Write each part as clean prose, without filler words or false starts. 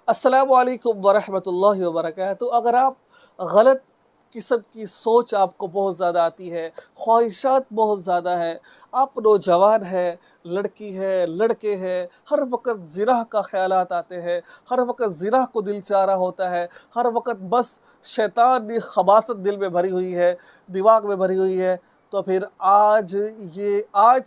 अस्सलामु अलैकुम वरहमतुल्लाहि वबरकातुहू। अगर आप गलत किस्म की सोच आपको बहुत ज़्यादा आती है, ख्वाहिशात बहुत ज़्यादा है, आप नौजवान हैं, लड़की है, लड़के हैं, हर वक्त ज़िना का ख़यालात आते हैं, हर वक्त ज़िना को दिल चाह रहा होता है, हर वक्त बस शैतानी खबासत दिल में भरी हुई है, दिमाग में भरी हुई है, तो फिर आज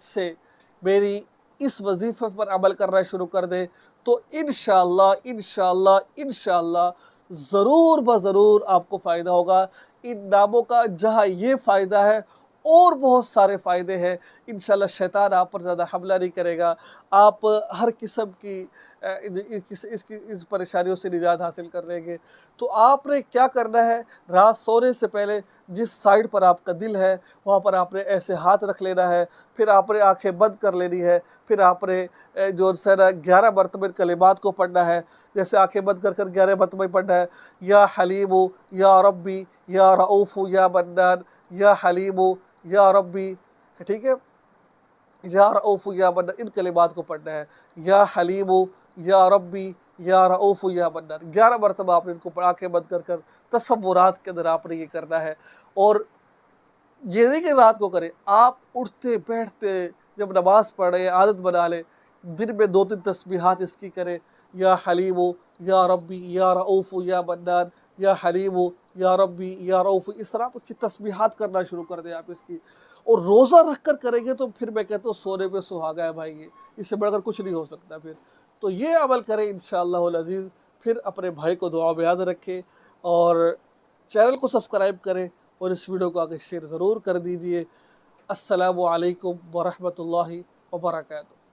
से मेरी इस वजीफ़े पर अमल करना शुरू कर दे, तो इंशाअल्लाह इंशाअल्लाह इंशाअल्लाह ज़रूर ज़रूर आपको फ़ायदा होगा। इन नामों का जहाँ ये फ़ायदा है और बहुत सारे फ़ायदे हैं। इंशाअल्लाह शैतान आप पर ज़्यादा हमला नहीं करेगा। आप हर किस्म की इस परेशानियों से निजात हासिल कर लेंगे। तो आपने क्या करना है, रात सोने से पहले जिस साइड पर आपका दिल है वहाँ पर आपने ऐसे हाथ रख लेना है, फिर आपने आंखें बंद कर लेनी है, फिर आपने जो है ना 11 मरतबे कलिमात को पढ़ना है। जैसे आंखें बंद कर कर 11 मरतबे पढ़ना है, या हलीमु या रब्बी या रऊफ़ु या मन्नान, या हलीमु या रब्बी, ठीक है, या रऊफ़ु या मन्नान, इन कलिमात को पढ़ना है। या हलीमु या रब्बी या रऊफ़ु या मन्नान 11 मरतबा आपने इनको आंखें बंद कर कर तसव्वुरात के अंदर आपने ये करना है। और ये नहीं कि रात को करें, आप उठते बैठते जब नमाज पढ़े आदत बना लें, दिन में 2-3 तस्बीहात इसकी करें, या हलीमु या रब्बी या रऊफ़ु या मन्नान, या हलीमु या रब्बी या रऊफ़ु, इस तरह आप उसकी तस्बीहात करना शुरू कर दें आप इसकी। और रोज़ा रख कर करेंगे तो फिर मैं कहता हूँ सोने पे सुहागा है भाई, ये इससे बढ़कर कुछ नहीं हो सकता फिर। तो ये अमल करें इंशाअल्लाहुल अज़ीज़। फिर अपने भाई को दुआ में याद रखें और चैनल को सब्सक्राइब करें और इस वीडियो को आगे शेयर ज़रूर कर दीजिए। अस्सलामु अलैकुम वरहमतुल्लाहि वबरकातुहू।